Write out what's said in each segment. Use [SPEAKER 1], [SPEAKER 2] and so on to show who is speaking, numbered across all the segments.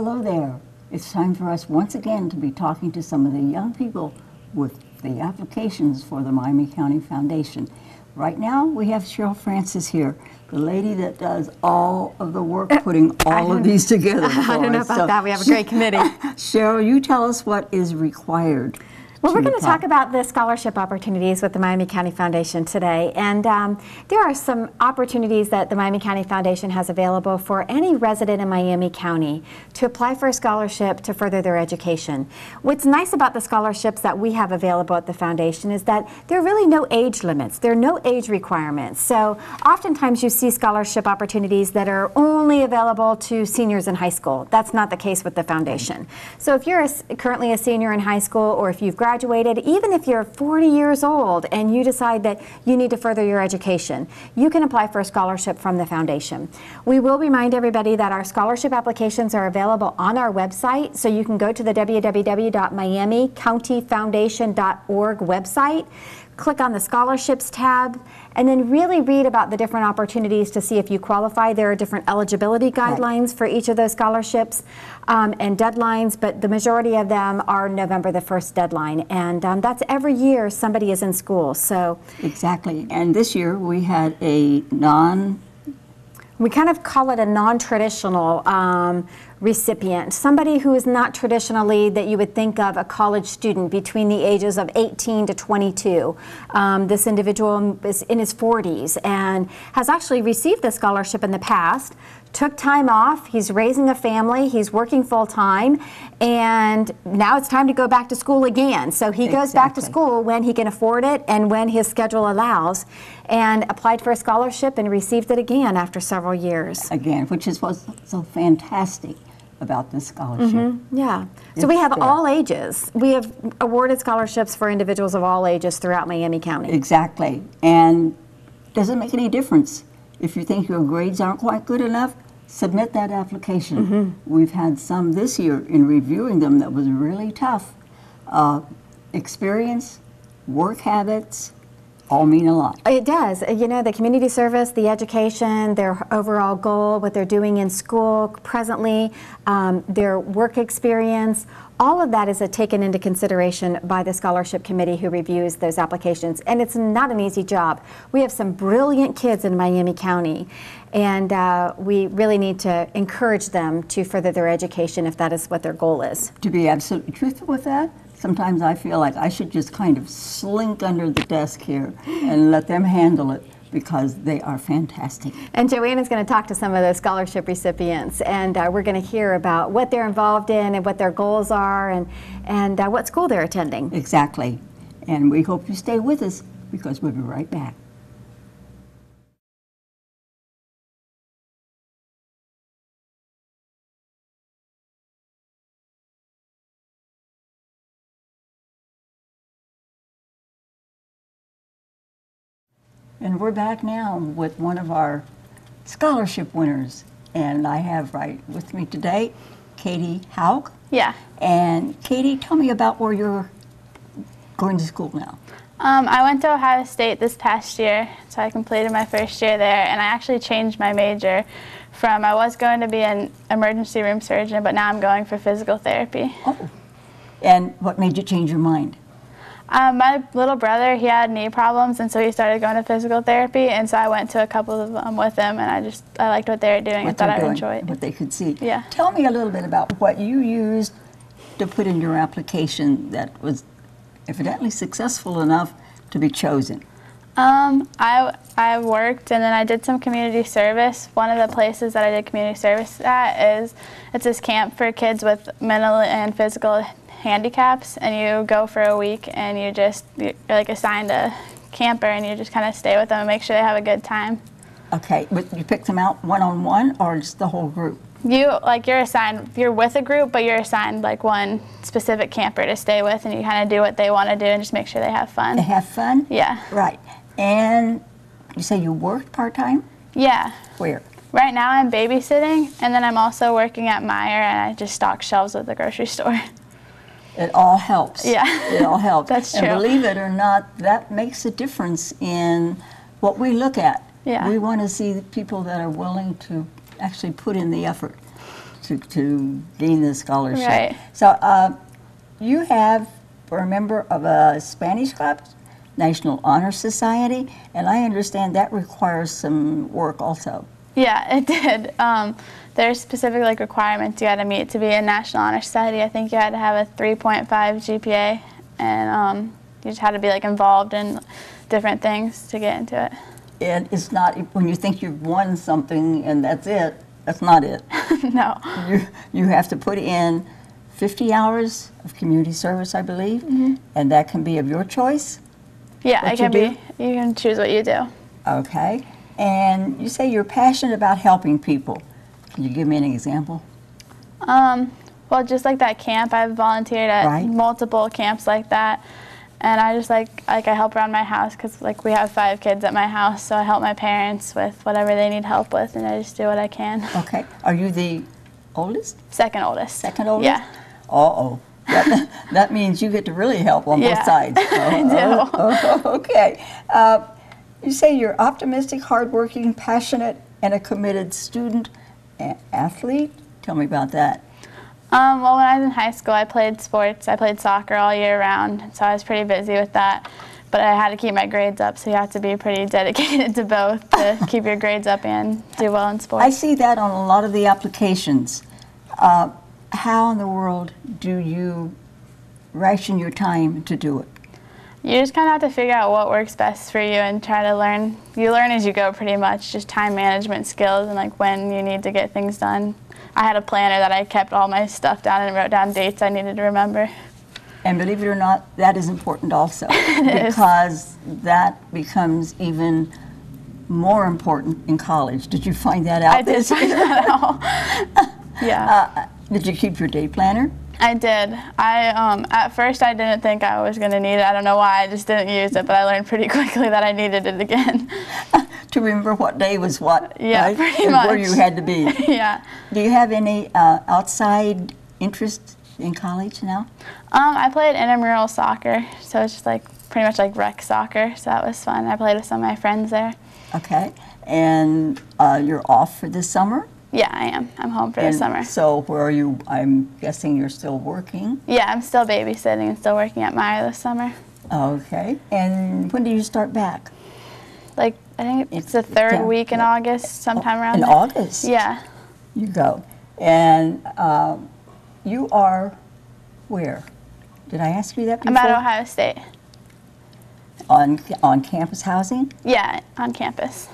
[SPEAKER 1] Hello there. It's time for us once again to be talking to some of the young people with the applications for the Miami County Foundation. Right now we have Cheryl-Francis here, the lady that does all of the work putting all of these together.
[SPEAKER 2] I don't know about that. We have a great committee.
[SPEAKER 1] Cheryl, you tell us what is required.
[SPEAKER 2] Well, we're going to talk about the scholarship opportunities with the Miami County Foundation today. And there are some opportunities that the Miami County Foundation has available for any resident in Miami County to apply for a scholarship to further their education. What's nice about the scholarships that we have available at the foundation is that there are really no age limits. There are no age requirements. So oftentimes you see scholarship opportunities that are only available to seniors in high school. That's not the case with the foundation. So if you're currently a senior in high school, or if you've graduated, even if you're 40 years old and you decide that you need to further your education, you can apply for a scholarship from the foundation. We will remind everybody that our scholarship applications are available on our website, so you can go to the www.miamicountyfoundation.org website, click on the scholarships tab, and then really read about the different opportunities to see if you qualify. There are different eligibility guidelines for each of those scholarships and deadlines, but the majority of them are November the 1st deadline, and that's every year somebody is in school. So
[SPEAKER 1] exactly. And this year we had
[SPEAKER 2] we kind of call it a non-traditional recipient, somebody who is not traditionally that you would think of a college student between the ages of 18 to 22. This individual is in his 40s and has actually received the scholarship in the past, took time off, he's raising a family, he's working full-time, and now it's time to go back to school again. So he goes back to school when he can afford it and when his schedule allows, and applied for a scholarship and received it again after several years.
[SPEAKER 1] Again, which is what's so fantastic about this scholarship.
[SPEAKER 2] Yeah. So we have all ages. We have awarded scholarships for individuals of all ages throughout Miami County.
[SPEAKER 1] Exactly. And doesn't make any difference. If you think your grades aren't quite good enough, submit that application. We've had some this year in reviewing them that was really tough. Experience, work habits, all mean a lot.
[SPEAKER 2] It does. You know, the community service, the education, their overall goal, what they're doing in school presently, their work experience, all of that is taken into consideration by the scholarship committee who reviews those applications. And it's not an easy job. We have some brilliant kids in Miami County, and we really need to encourage them to further their education if that is what their goal is.
[SPEAKER 1] To be absolutely truthful with that, sometimes I feel like I should just kind of slink under the desk here and let them handle it, because they are fantastic.
[SPEAKER 2] And Joanna's going to talk to some of those scholarship recipients, and we're going to hear about what they're involved in and what their goals are, and what school they're attending.
[SPEAKER 1] Exactly. And we hope you stay with us, because we'll be right back. And we're back now with one of our scholarship winners. And I have right with me today, Katie Houk.
[SPEAKER 3] Yeah.
[SPEAKER 1] And Katie, tell me about where you're going to school now.
[SPEAKER 3] I went to Ohio State this past year, so I completed my first year there, and I actually changed my major from, I was going to be an emergency room surgeon, but now I'm going for physical therapy.
[SPEAKER 1] Oh. And what made you change your mind?
[SPEAKER 3] My little brother, he had knee problems, and so he started going to physical therapy, and so I went to a couple of them with him, and I liked what they were doing. I thought I would enjoy it.
[SPEAKER 1] What they could see.
[SPEAKER 3] Yeah.
[SPEAKER 1] Tell me a little bit about what you used to put in your application that was evidently successful enough to be chosen.
[SPEAKER 3] I worked, and then I did some community service. One of the places that I did community service at it's this camp for kids with mental and physical handicaps, and you go for a week, and you're like assigned a camper, and you just kind of stay with them and make sure they have a good time.
[SPEAKER 1] Okay, but you pick them out one-on-one, or just the whole group?
[SPEAKER 3] You're assigned, you're with a group, but you're assigned like one specific camper to stay with, and you kind of do what they want to do and just make sure they have fun.
[SPEAKER 1] They have fun?
[SPEAKER 3] Yeah.
[SPEAKER 1] Right. And you say you worked part-time?
[SPEAKER 3] Yeah.
[SPEAKER 1] Where?
[SPEAKER 3] Right now I'm babysitting, and then I'm also working at Meijer, and I just stock shelves at the grocery store.
[SPEAKER 1] It all helps.
[SPEAKER 3] Yeah.
[SPEAKER 1] It all helps.
[SPEAKER 3] That's true.
[SPEAKER 1] And believe it or not, that makes a difference in what we look at.
[SPEAKER 3] Yeah.
[SPEAKER 1] We want to see the people that are willing to actually put in the effort. to gain the scholarship.
[SPEAKER 3] Right.
[SPEAKER 1] So you are a member of a Spanish club, National Honor Society, and I understand that requires some work also.
[SPEAKER 3] Yeah, it did. There's specific requirements you had to meet to be a National Honor Society. I think you had to have a 3.5 GPA, and you just had to be you in different things to get into it.
[SPEAKER 1] And it's not, when you think you've won something and that's it, that's not it.
[SPEAKER 3] No.
[SPEAKER 1] You have to put in 50 hours of community service, I believe, and that can be of your choice?
[SPEAKER 3] Yeah, it can be. You can choose what you do.
[SPEAKER 1] Okay. And you say you're passionate about helping people. Can you give me an example?
[SPEAKER 3] Well, just like that camp, I've volunteered at multiple camps like that. And I just I help around my house because we have 5 kids at my house, so I help my parents with whatever they need help with, and I just do what I can.
[SPEAKER 1] Okay. Are you the oldest?
[SPEAKER 3] Second oldest.
[SPEAKER 1] Second oldest?
[SPEAKER 3] Yeah.
[SPEAKER 1] Uh-oh. That means you get to really help on both sides.
[SPEAKER 3] I do.
[SPEAKER 1] Okay. You say you're optimistic, hardworking, passionate, and a committed student and athlete. Tell me about that.
[SPEAKER 3] Well, when I was in high school, I played sports. I played soccer all year round, so I was pretty busy with that. But I had to keep my grades up, so you have to be pretty dedicated to both to keep your grades up and do well in sports.
[SPEAKER 1] I see that on a lot of the applications. How in the world do you ration your time to do it?
[SPEAKER 3] You just kind of have to figure out what works best for you and try to learn. You learn as you go pretty much, just time management skills and when you need to get things done. I had a planner that I kept all my stuff down and wrote down dates I needed to remember.
[SPEAKER 1] And believe it or not, that is important also because that becomes even more important in college. Did you find that out?
[SPEAKER 3] I did find that out. Yeah.
[SPEAKER 1] Did you keep your day planner?
[SPEAKER 3] I did. At first I didn't think I was going to need it. I don't know why, I just didn't use it, but I learned pretty quickly that I needed it again.
[SPEAKER 1] To remember what day was what,
[SPEAKER 3] yeah,
[SPEAKER 1] right?
[SPEAKER 3] Pretty
[SPEAKER 1] and
[SPEAKER 3] much.
[SPEAKER 1] Where you had to be.
[SPEAKER 3] Yeah.
[SPEAKER 1] Do you have any outside interest in college now?
[SPEAKER 3] I played intramural soccer, so it's just pretty much rec soccer, so that was fun. I played with some of my friends there.
[SPEAKER 1] Okay. And you're off for this summer?
[SPEAKER 3] Yeah, I am. I'm home for the summer.
[SPEAKER 1] So where are you? I'm guessing you're still working?
[SPEAKER 3] Yeah, I'm still babysitting and still working at Maya this summer.
[SPEAKER 1] Okay. And when do you start back?
[SPEAKER 3] I think it's the third week in August, sometime around
[SPEAKER 1] in
[SPEAKER 3] there.
[SPEAKER 1] August?
[SPEAKER 3] Yeah.
[SPEAKER 1] You go. And you are where? Did I ask you that before?
[SPEAKER 3] I'm at Ohio State.
[SPEAKER 1] On campus housing?
[SPEAKER 3] Yeah, on campus.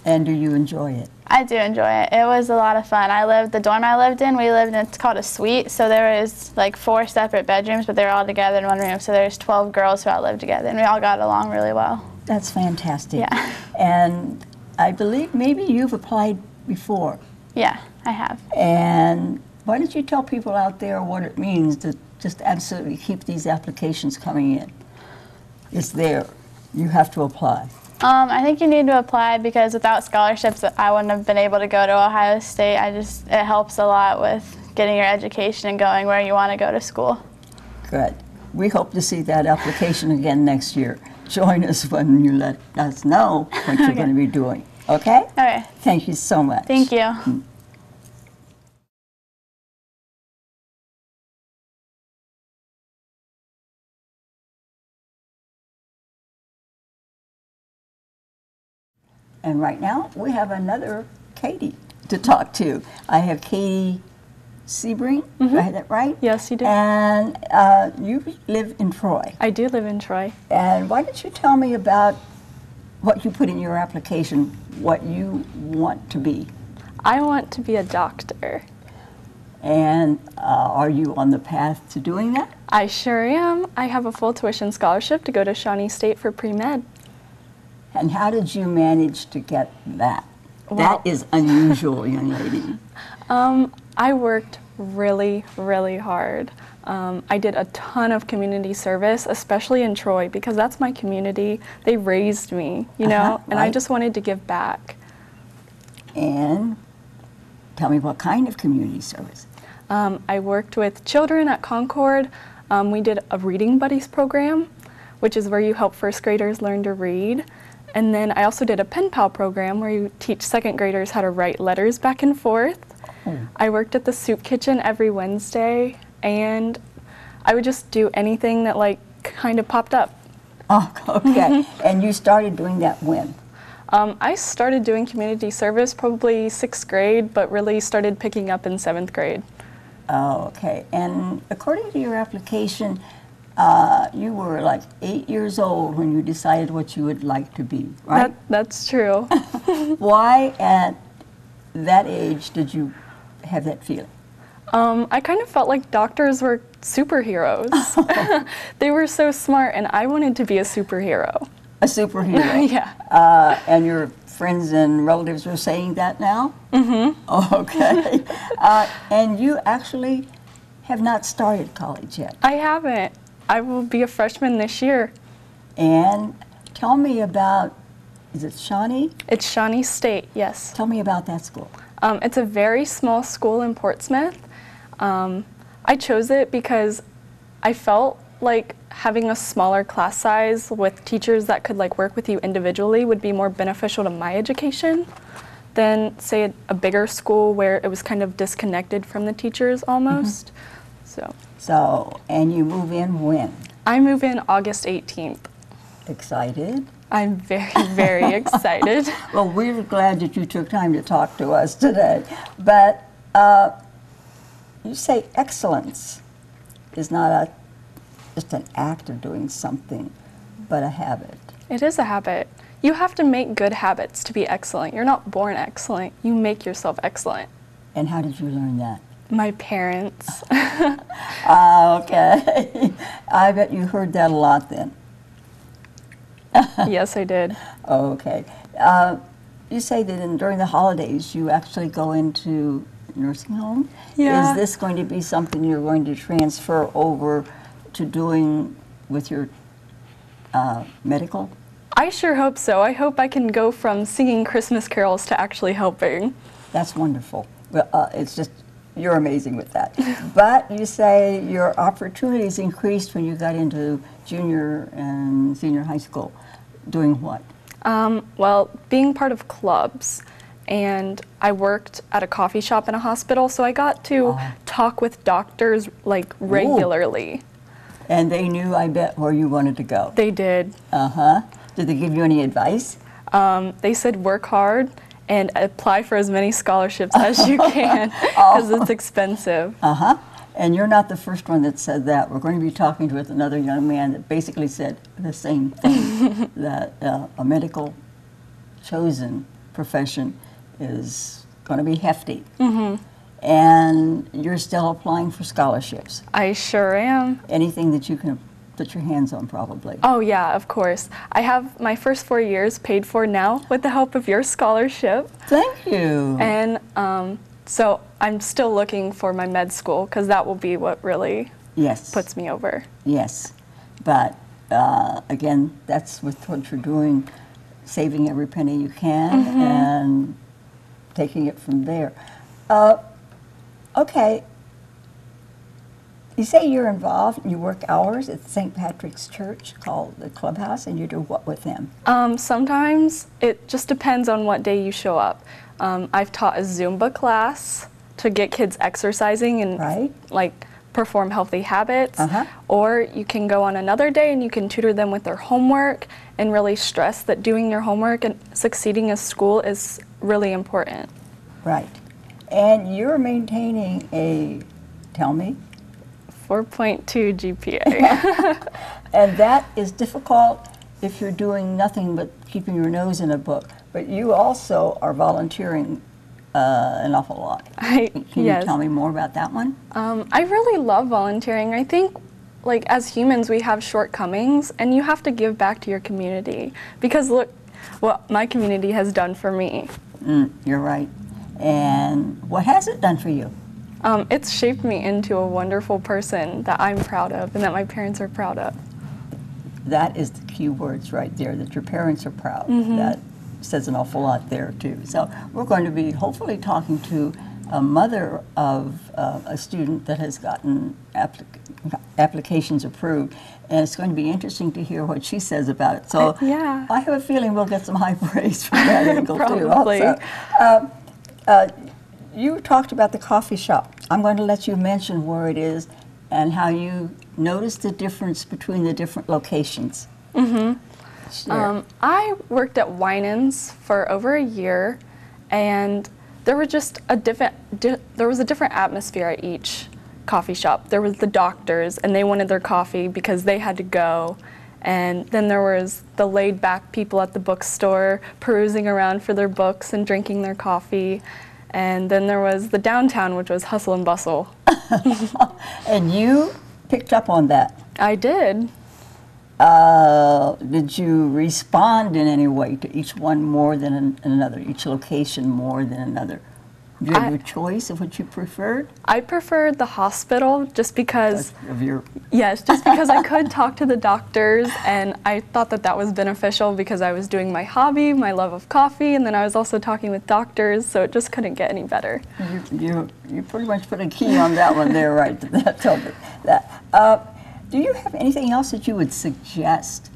[SPEAKER 1] And do you enjoy it?
[SPEAKER 3] I do enjoy it. It was a lot of fun. The dorm I lived in, it's called a suite, so there was 4 separate bedrooms, but they were all together in one room. So there's 12 girls who all lived together, and we all got along really well.
[SPEAKER 1] That's fantastic.
[SPEAKER 3] Yeah.
[SPEAKER 1] And I believe maybe you've applied before.
[SPEAKER 3] Yeah, I have.
[SPEAKER 1] And why don't you tell people out there what it means to just absolutely keep these applications coming in? It's there. You have to apply.
[SPEAKER 3] I think you need to apply because without scholarships, I wouldn't have been able to go to Ohio State. It helps a lot with getting your education and going where you want to go to school.
[SPEAKER 1] Good. We hope to see that application again next year. Join us when you let us know what you're going to be doing. Okay?
[SPEAKER 3] Okay.
[SPEAKER 1] Thank you so much.
[SPEAKER 3] Thank you.
[SPEAKER 1] And right now, we have another Katie to talk to. I have Katie Sebring, I had that right?
[SPEAKER 4] Yes, you do.
[SPEAKER 1] And you live in Troy.
[SPEAKER 4] I do live in Troy.
[SPEAKER 1] And why don't you tell me about what you put in your application, what you want to be?
[SPEAKER 4] I want to be a doctor.
[SPEAKER 1] And are you on the path to doing that?
[SPEAKER 4] I sure am. I have a full tuition scholarship to go to Shawnee State for pre-med.
[SPEAKER 1] And how did you manage to get that?
[SPEAKER 4] Well,
[SPEAKER 1] that is unusual, young lady.
[SPEAKER 4] I worked really, really hard. I did a ton of community service, especially in Troy, because that's my community. They raised me, you know, and I just wanted to give back.
[SPEAKER 1] And tell me what kind of community service?
[SPEAKER 4] I worked with children at Concord. We did a Reading Buddies program, which is where you help first graders learn to read. And then I also did a pen pal program where you teach second graders how to write letters back and forth. I worked at the soup kitchen every Wednesday, and I would just do anything that like kind of popped up.
[SPEAKER 1] Oh, okay. And you started doing that when?
[SPEAKER 4] I started doing community service probably 6th grade, but really started picking up in 7th grade.
[SPEAKER 1] Oh, okay. And according to your application, you were like 8 years old when you decided what you would like to be, right?
[SPEAKER 4] That's true.
[SPEAKER 1] Why at that age did you have that feeling?
[SPEAKER 4] I kind of felt like doctors were superheroes. They were so smart, and I wanted to be a superhero.
[SPEAKER 1] A superhero?
[SPEAKER 4] Yeah.
[SPEAKER 1] And your friends and relatives are saying that now? Mm-hmm. Okay. And you actually have not started college yet.
[SPEAKER 4] I haven't. I will be a freshman this year.
[SPEAKER 1] And tell me about, is it Shawnee?
[SPEAKER 4] It's Shawnee State, yes.
[SPEAKER 1] Tell me about that school.
[SPEAKER 4] It's a very small school in Portsmouth. I chose it because I felt like having a smaller class size with teachers that could like work with you individually would be more beneficial to my education than say a bigger school where it was kind of disconnected from the teachers almost.
[SPEAKER 1] So, and you move in when?
[SPEAKER 4] I move in August 18th.
[SPEAKER 1] Excited?
[SPEAKER 4] I'm very, very excited.
[SPEAKER 1] Well, we're glad that you took time to talk to us today. But you say excellence is not just an act of doing something, but a habit.
[SPEAKER 4] It is a habit. You have to make good habits to be excellent. You're not born excellent. You make yourself excellent.
[SPEAKER 1] And how did you learn that?
[SPEAKER 4] My parents.
[SPEAKER 1] Okay. I bet you heard that a lot then.
[SPEAKER 4] Yes, I did.
[SPEAKER 1] Okay. You say that during the holidays you actually go into nursing home?
[SPEAKER 4] Yeah.
[SPEAKER 1] Is this going to be something you're going to transfer over to doing with your medical?
[SPEAKER 4] I sure hope so. I hope I can go from singing Christmas carols to actually helping.
[SPEAKER 1] That's wonderful. Well, it's just, you're amazing with that. But you say your opportunities increased when you got into junior and senior high school. Doing what?
[SPEAKER 4] Well, being part of clubs. And I worked at a coffee shop in a hospital, so I got to talk with doctors like regularly.
[SPEAKER 1] Ooh. And they knew, I bet, where you wanted to go.
[SPEAKER 4] They did.
[SPEAKER 1] Uh-huh. Did they give you any advice?
[SPEAKER 4] They said work hard and apply for as many scholarships as you can because it's expensive.
[SPEAKER 1] Uh-huh. And you're not the first one that said that. We're going to be talking with another young man that basically said the same thing, that a medical chosen profession is going to be hefty. Mm-hmm. And you're still applying for scholarships.
[SPEAKER 4] I sure am.
[SPEAKER 1] Anything that you can put your hands on, probably.
[SPEAKER 4] Oh yeah, of course. I have my first 4 years paid for now with the help of your scholarship.
[SPEAKER 1] Thank you.
[SPEAKER 4] And so I'm still looking for my med school because that will be what really puts me over.
[SPEAKER 1] Yes. But again, that's with what you're doing, saving every penny you can and taking it from there. Okay. You say you're involved, you work hours at St. Patrick's Church called the Clubhouse, and you do what with them?
[SPEAKER 4] Sometimes it just depends on what day you show up. I've taught a Zumba class to get kids exercising and like perform healthy habits. Or you can go on another day and you can tutor them with their homework and really stress that doing your homework and succeeding in school is really important.
[SPEAKER 1] Right. And you're maintaining a, tell me?
[SPEAKER 4] 4.2 GPA.
[SPEAKER 1] And that is difficult if you're doing nothing but keeping your nose in a book. But you also are volunteering an awful lot. Can you tell me more about that one?
[SPEAKER 4] I really love volunteering. I think, like, as humans, we have shortcomings, and you have to give back to your community. Because look what my community has done for me.
[SPEAKER 1] You're right. And what has it done for you?
[SPEAKER 4] It's shaped me into a wonderful person that I'm proud of and that my parents are proud of.
[SPEAKER 1] That is the key words right there, that your parents are proud. That says an awful lot there, too. So we're going to be hopefully talking to a mother of a student that has gotten applications approved. And it's going to be interesting to hear what she says about it. So I have a feeling we'll get some high praise from that angle, too. Also. you talked about the coffee shop. I'm going to let you mention where it is and how you noticed the difference between the different locations.
[SPEAKER 4] I worked at Winans for over a year, and there were just there was a different atmosphere at each coffee shop. There was the doctors, and they wanted their coffee because they had to go. And then there was the laid-back people at the bookstore perusing around for their books and drinking their coffee. And then there was the downtown, which was hustle and bustle.
[SPEAKER 1] And you picked up on that.
[SPEAKER 4] I did.
[SPEAKER 1] Did you respond in any way to each one more than another, each location more than another? Did you have a choice of what you preferred?
[SPEAKER 4] I preferred the hospital just because,
[SPEAKER 1] Of your
[SPEAKER 4] yes, just because I could talk to the doctors, and I thought that that was beneficial because I was doing my hobby, my love of coffee, and then I was also talking with doctors, so it just couldn't get any better.
[SPEAKER 1] You pretty much put a key on that one there, right? That told me that. Do you have anything else that you would suggest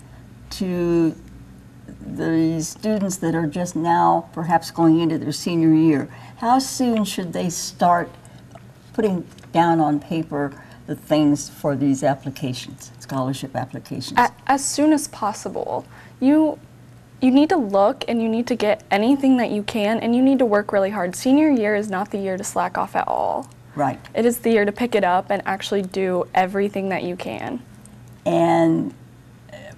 [SPEAKER 1] to the students that are just now perhaps going into their senior year? How soon should they start putting down on paper the things for these applications, scholarship applications?
[SPEAKER 4] As soon as possible. You need to look, and you need to get anything that you can, and you need to work really hard. Senior year is not the year to slack off at all.
[SPEAKER 1] Right.
[SPEAKER 4] It is the year to pick it up and actually do everything that you can.
[SPEAKER 1] And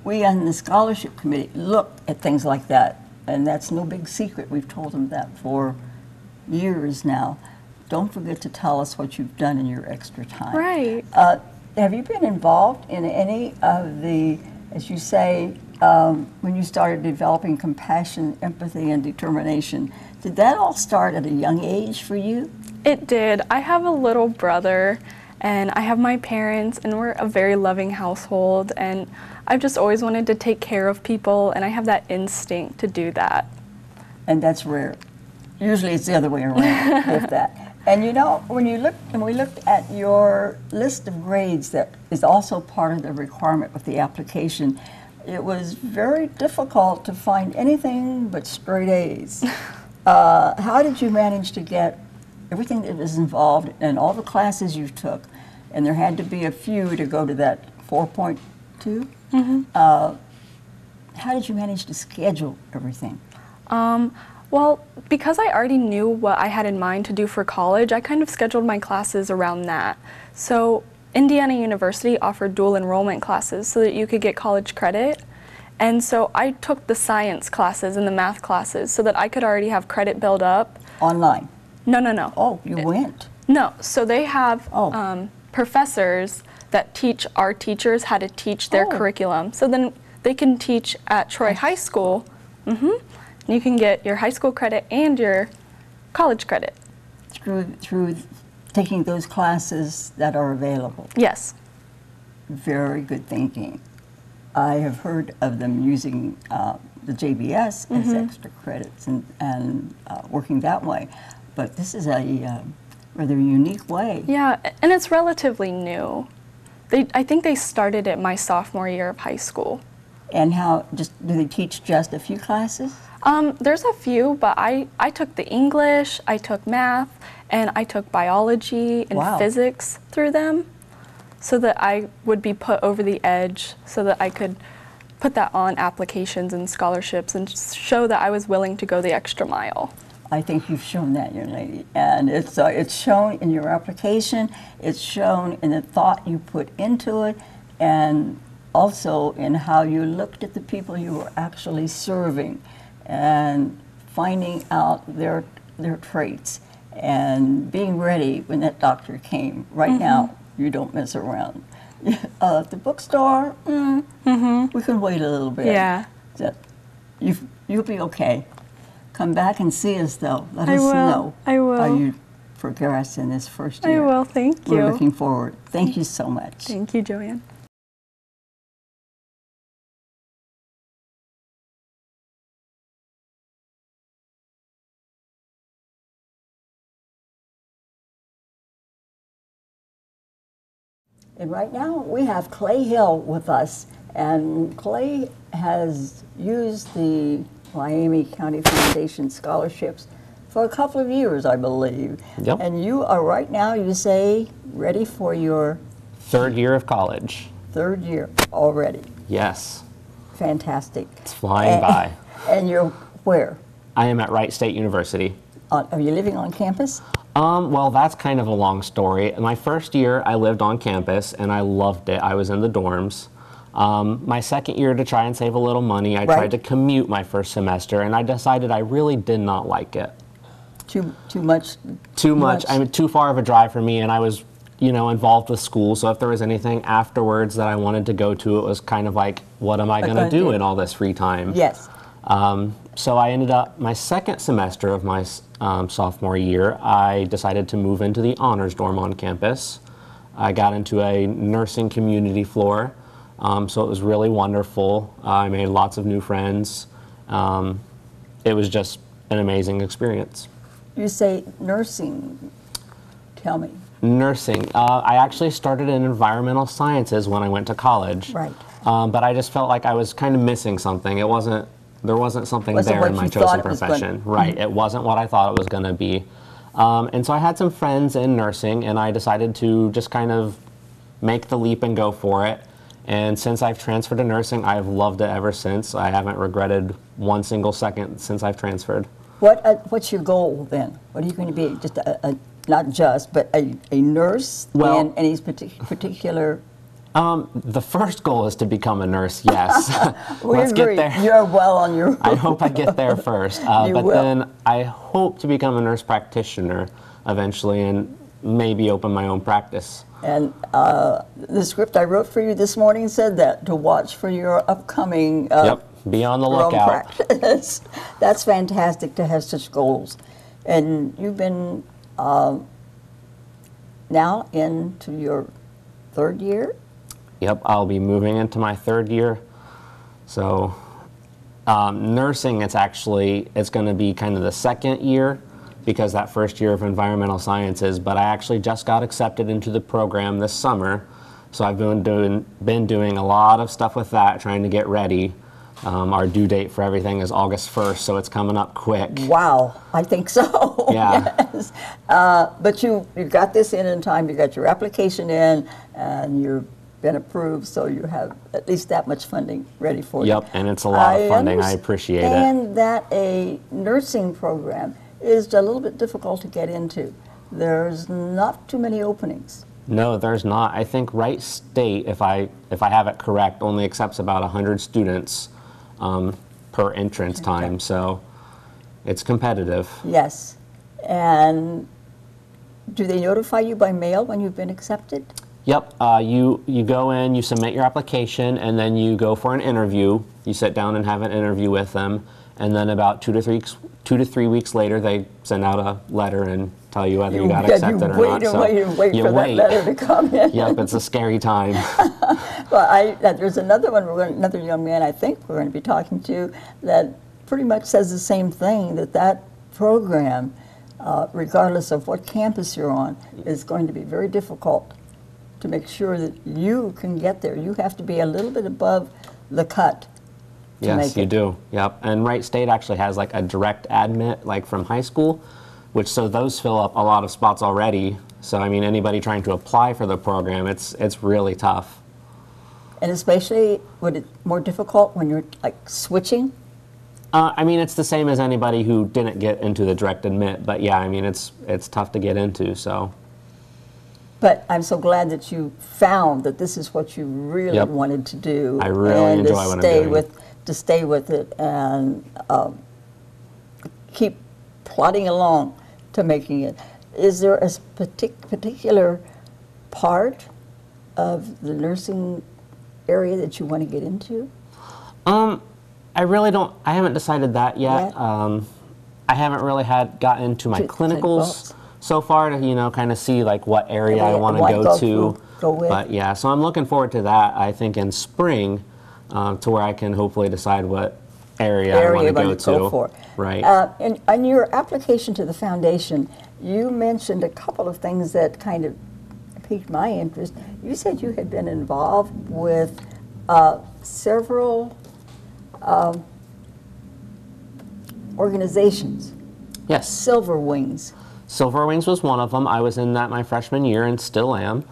[SPEAKER 1] we on the scholarship committee look at things like that, and that's no big secret. We've told them that for years now. Don't forget to tell us what you've done in your extra time.
[SPEAKER 4] Right.
[SPEAKER 1] Have you been involved in any of the, as you say, when you started developing compassion, empathy, and determination, did that all start at a young age for you?
[SPEAKER 4] It did. I have a little brother, and I have my parents, and we're a very loving household, and I've just always wanted to take care of people, and I have that instinct to do that.
[SPEAKER 1] And that's rare. Usually it's the other way around, if that. And you know, when we looked at your list of grades that is also part of the requirement of the application, it was very difficult to find anything but straight A's. How did you manage to get everything that was involved in all the classes you took, and there had to be a few to go to that 4.2? Mm-hmm. How did you manage to schedule everything?
[SPEAKER 4] Well, because I already knew what I had in mind to do for college, I kind of scheduled my classes around that. So Indiana University offered dual enrollment classes so that you could get college credit. And so I took the science classes and the math classes so that I could already have credit build up.
[SPEAKER 1] Online?
[SPEAKER 4] No.
[SPEAKER 1] Oh, you went?
[SPEAKER 4] No, so they have professors that teach our teachers how to teach their curriculum. So then they can teach at Troy High School. You can get your high school credit and your college credit.
[SPEAKER 1] Through taking those classes that are available?
[SPEAKER 4] Yes.
[SPEAKER 1] Very good thinking. I have heard of them using the JBS as extra credits and working that way. But this is a rather unique way.
[SPEAKER 4] Yeah, and it's relatively new. I think they started it my sophomore year of high school.
[SPEAKER 1] And do they teach just a few classes?
[SPEAKER 4] There's a few, but I took the English, I took math, and I took biology and physics through them so that I would be put over the edge so that I could put that on applications and scholarships and show that I was willing to go the extra mile.
[SPEAKER 1] I think you've shown that, young lady, and it's shown in your application, it's shown in the thought you put into it, and also in how you looked at the people you were actually serving and finding out their traits and being ready when that doctor came. Right now, you don't mess around. At the bookstore, we can wait a little bit.
[SPEAKER 4] Yeah.
[SPEAKER 1] You'll be okay. Come back and see us, though. Let us
[SPEAKER 4] will.
[SPEAKER 1] know
[SPEAKER 4] I will.
[SPEAKER 1] how you progress in this first year.
[SPEAKER 4] I will, thank you.
[SPEAKER 1] We're looking forward. Thank you so much.
[SPEAKER 4] Thank you, Joanne.
[SPEAKER 1] And right now we have Clay Hill with us, and Clay has used the Miami County Foundation scholarships for a couple of years, I believe.
[SPEAKER 5] Yep.
[SPEAKER 1] And you are right now, you say, ready for your
[SPEAKER 5] 3rd year of college.
[SPEAKER 1] 3rd year already.
[SPEAKER 5] Yes.
[SPEAKER 1] Fantastic.
[SPEAKER 5] It's flying by.
[SPEAKER 1] And you're where?
[SPEAKER 5] I am at Wright State University.
[SPEAKER 1] Are you living on campus?
[SPEAKER 5] Well, that's kind of a long story. My first year, I lived on campus, and I loved it. I was in the dorms. My 2nd year, to try and save a little money, I tried to commute my first semester, and I decided I really did not like it.
[SPEAKER 1] Too much?
[SPEAKER 5] Too much. I mean, too far of a drive for me, and I was, you know, involved with school. So if there was anything afterwards that I wanted to go to, it was kind of like, what am I going to do in all this free time?
[SPEAKER 1] Yes.
[SPEAKER 5] So I ended up, my 2nd semester of my sophomore year, I decided to move into the honors dorm on campus. I got into a nursing community floor, so it was really wonderful. I made lots of new friends. It was just an amazing experience.
[SPEAKER 1] You say nursing. Tell me.
[SPEAKER 5] Nursing. I actually started in environmental sciences when I went to college.
[SPEAKER 1] Right.
[SPEAKER 5] But I just felt like I was kind of missing something. There wasn't something there in my chosen profession. Right. It wasn't what I thought it was going to be. And so I had some friends in nursing, and I decided to just kind of make the leap and go for it. And since I've transferred to nursing, I've loved it ever since. I haven't regretted one single second since I've transferred.
[SPEAKER 1] What's your goal then? What are you going to be? Just not just, but a nurse in any particular?
[SPEAKER 5] The first goal is to become a nurse, yes.
[SPEAKER 1] Let's get there. You're well on your way.
[SPEAKER 5] I hope I get there first. Then I hope to become a nurse practitioner eventually and maybe open my own practice.
[SPEAKER 1] And the script I wrote for you this morning said that, to watch for your upcoming
[SPEAKER 5] Yep, be on the lookout.
[SPEAKER 1] Practice. That's fantastic to have such goals. And you've been now into your 3rd year?
[SPEAKER 5] Yep, I'll be moving into my 3rd year. So nursing, it's going to be kind of the 2nd year, because that 1st year of environmental sciences, but I actually just got accepted into the program this summer. So I've been doing a lot of stuff with that, trying to get ready. Our due date for everything is August 1st, so it's coming up quick.
[SPEAKER 1] Wow, I think so.
[SPEAKER 5] Yeah.
[SPEAKER 1] Yes. But you got this in time, you got your application in, and you've been approved, so you have at least that much funding ready for you.
[SPEAKER 5] Yep, and it's a lot of funding. I appreciate it.
[SPEAKER 1] And that a nursing program is a little bit difficult to get into. There's not too many openings.
[SPEAKER 5] No, there's not. I think Wright State, if I have it correct, only accepts about 100 students per entrance time, so it's competitive.
[SPEAKER 1] Yes. And do they notify you by mail when you've been accepted?
[SPEAKER 5] Yep. You go in, you submit your application, and then you go for an interview. You sit down and have an interview with them, and then about 2 to 3 weeks later, they send out a letter and tell you whether you got accepted or not.
[SPEAKER 1] So you wait for that letter to come in.
[SPEAKER 5] Yep, it's a scary time.
[SPEAKER 1] Well, there's another one, another young man I think we're going to be talking to that pretty much says the same thing, that program, regardless of what campus you're on, is going to be very difficult to make sure that you can get there. You have to be a little bit above the cut.
[SPEAKER 5] Yes, you do. Yep. And Wright State actually has like a direct admit, like from high school, so those fill up a lot of spots already. So I mean, anybody trying to apply for the program, it's really tough.
[SPEAKER 1] And especially, would it more difficult when you're like switching?
[SPEAKER 5] I mean, it's the same as anybody who didn't get into the direct admit, but yeah, I mean, it's tough to get into. So.
[SPEAKER 1] But I'm so glad that you found that this is what you really wanted to do.
[SPEAKER 5] I really enjoy what I'm doing.
[SPEAKER 1] To stay with it and keep plodding along to making it. Is there a particular part of the nursing area that you want to get into?
[SPEAKER 5] I really don't. I haven't decided that yet. I haven't really gotten into my clinicals so far to kind of see like what area I want to go with. But yeah, so I'm looking forward to that. I think in spring, to where I can hopefully decide what area I want to go to.
[SPEAKER 1] For.
[SPEAKER 5] Right.
[SPEAKER 1] And on your application to the foundation, you mentioned a couple of things that kind of piqued my interest. You said you had been involved with several organizations.
[SPEAKER 5] Yes.
[SPEAKER 1] Silver Wings.
[SPEAKER 5] Silver Wings was one of them. I was in that my freshman year and still am.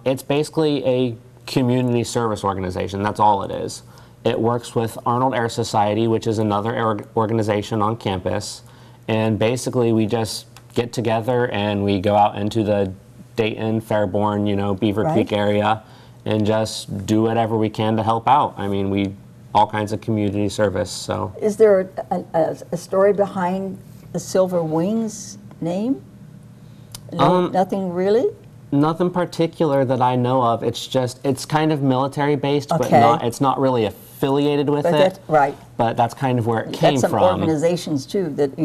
[SPEAKER 5] It's basically a community service organization. That's all it is. It works with Arnold Air Society, which is another organization on campus. And basically we just get together and we go out into the Dayton, Fairborn, Beaver Creek area and just do whatever we can to help out. I mean, all kinds of community service, so.
[SPEAKER 1] Is there a story behind the Silver Wings name? No, nothing really?
[SPEAKER 5] Nothing particular that I know of. It's kind of military based, but it's not really affiliated with it.
[SPEAKER 1] Right.
[SPEAKER 5] But that's kind of where it came
[SPEAKER 1] some
[SPEAKER 5] from.
[SPEAKER 1] Organizations too that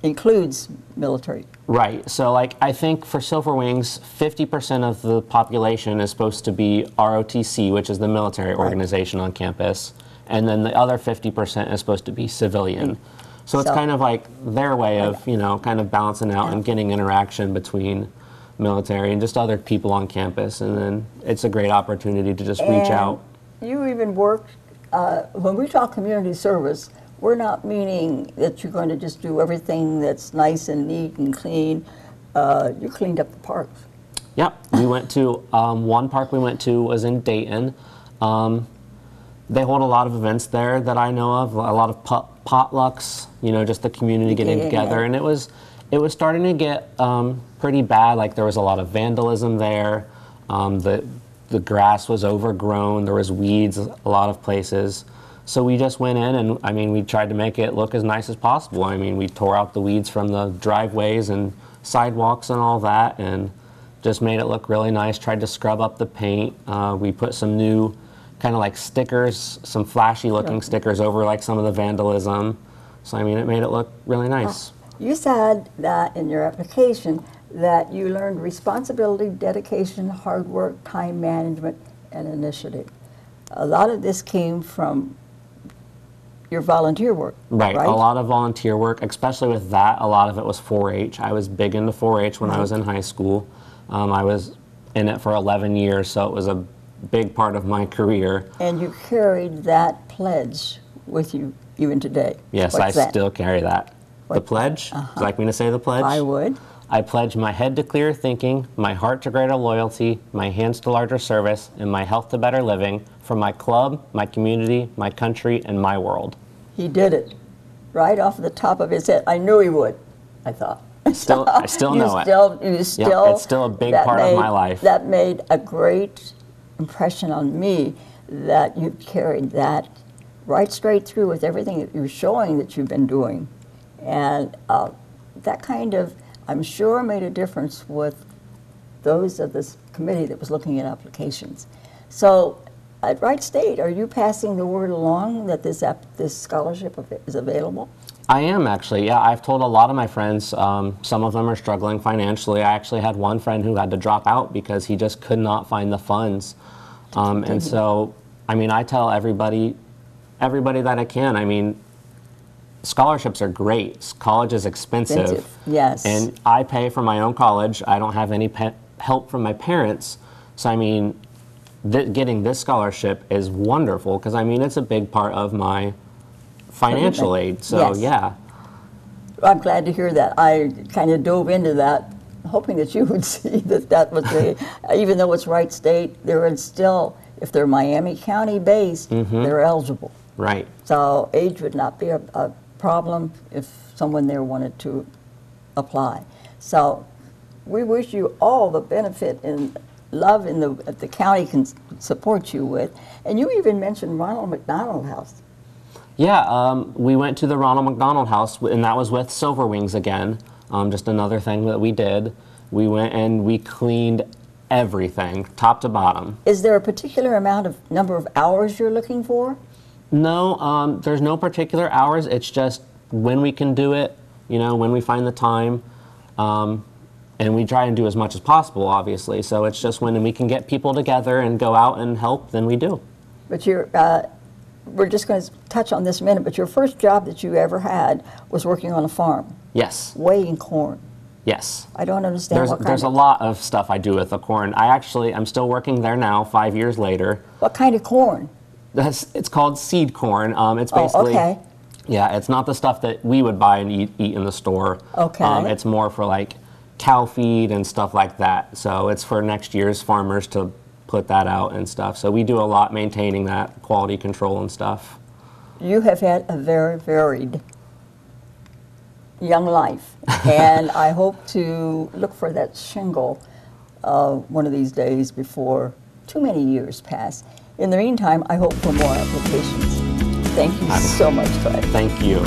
[SPEAKER 1] includes military.
[SPEAKER 5] Right. So I think for Silver Wings, 50% of the population is supposed to be ROTC, which is the military organization on campus. And then the other 50% is supposed to be civilian. So it's kind of like their way of, kind of balancing out and getting interaction between military and just other people on campus. And then it's a great opportunity to just reach out.
[SPEAKER 1] You even worked, when we talk community service, we're not meaning that you're going to just do everything that's nice and neat and clean. You cleaned up the parks.
[SPEAKER 5] Yep. We went to, one park we went to was in Dayton. They hold a lot of events there that I know of, a lot of potlucks, just the community getting together. And it was starting to get pretty bad. Like there was a lot of vandalism there. The grass was overgrown. There was weeds a lot of places. So we just went in and, we tried to make it look as nice as possible. We tore out the weeds from the driveways and sidewalks and all that and just made it look really nice, tried to scrub up the paint. We put some new kind of like stickers, some flashy looking stickers over like some of the vandalism. So, it made it look really nice.
[SPEAKER 1] You said that in your application that you learned responsibility, dedication, hard work, time management, and initiative. A lot of this came from your volunteer work, right?
[SPEAKER 5] A lot of volunteer work, especially with that. A lot of it was 4-H. I was big into 4-H when I was in high school. I was in it for 11 years, so it was a big part of my career.
[SPEAKER 1] And you carried that pledge with you even today.
[SPEAKER 5] Yes, I still carry that. The pledge? Would you like me to say the pledge?
[SPEAKER 1] I would.
[SPEAKER 5] I pledge my head to clear thinking, my heart to greater loyalty, my hands to larger service, and my health to better living for my club, my community, my country, and my world.
[SPEAKER 1] He did it right off the top of his head. I knew he would, I thought.
[SPEAKER 5] I still know it.
[SPEAKER 1] It's
[SPEAKER 5] still a big part of my life.
[SPEAKER 1] That made a great impression on me that you carried that right straight through with everything that you're showing that you've been doing. And that kind of, I'm sure, made a difference with those of this committee that was looking at applications. So at Wright State, are you passing the word along that this scholarship is available?
[SPEAKER 5] I am actually, yeah. I've told a lot of my friends, some of them are struggling financially. I actually had one friend who had to drop out because he just could not find the funds. And so, I tell everybody that I can, scholarships are great. College is expensive.
[SPEAKER 1] Yes.
[SPEAKER 5] And I pay for my own college. I don't have any help from my parents. So, getting this scholarship is wonderful because, it's a big part of my financial aid. So, yeah.
[SPEAKER 1] I'm glad to hear that. I kind of dove into that, hoping that you would see that was even though it's Wright State, there is still, if they're Miami County based, they're eligible.
[SPEAKER 5] Right.
[SPEAKER 1] So age would not be a problem if someone there wanted to apply. So we wish you all the benefit and love that the county can support you with. And you even mentioned Ronald McDonald House.
[SPEAKER 5] Yeah, we went to the Ronald McDonald House, and that was with Silver Wings again. Just another thing that we did. We went and we cleaned everything, top to bottom.
[SPEAKER 1] Is there a particular number of hours you're looking for?
[SPEAKER 5] No, there's no particular hours. It's just when we can do it, when we find the time. And we try and do as much as possible, obviously. So it's just when we can get people together and go out and help, then we do.
[SPEAKER 1] But we're just going to touch on this in a minute, but your first job that you ever had was working on a farm.
[SPEAKER 5] Yes.
[SPEAKER 1] Weighing corn.
[SPEAKER 5] Yes.
[SPEAKER 1] I don't understand
[SPEAKER 5] There's a lot of stuff I do with the corn. I'm still working there now, 5 years later.
[SPEAKER 1] What kind of corn?
[SPEAKER 5] It's called seed corn. It's basically, Yeah, it's not the stuff that we would buy and eat in the store.
[SPEAKER 1] Okay.
[SPEAKER 5] It's more for like cow feed and stuff like that. So it's for next year's farmers to put that out and stuff. So we do a lot maintaining that quality control and stuff.
[SPEAKER 1] You have had a very varied young life, and I hope to look for that shingle one of these days before too many years pass. In the meantime, I hope for more applications. Thank you so much, Fred.
[SPEAKER 5] Thank you.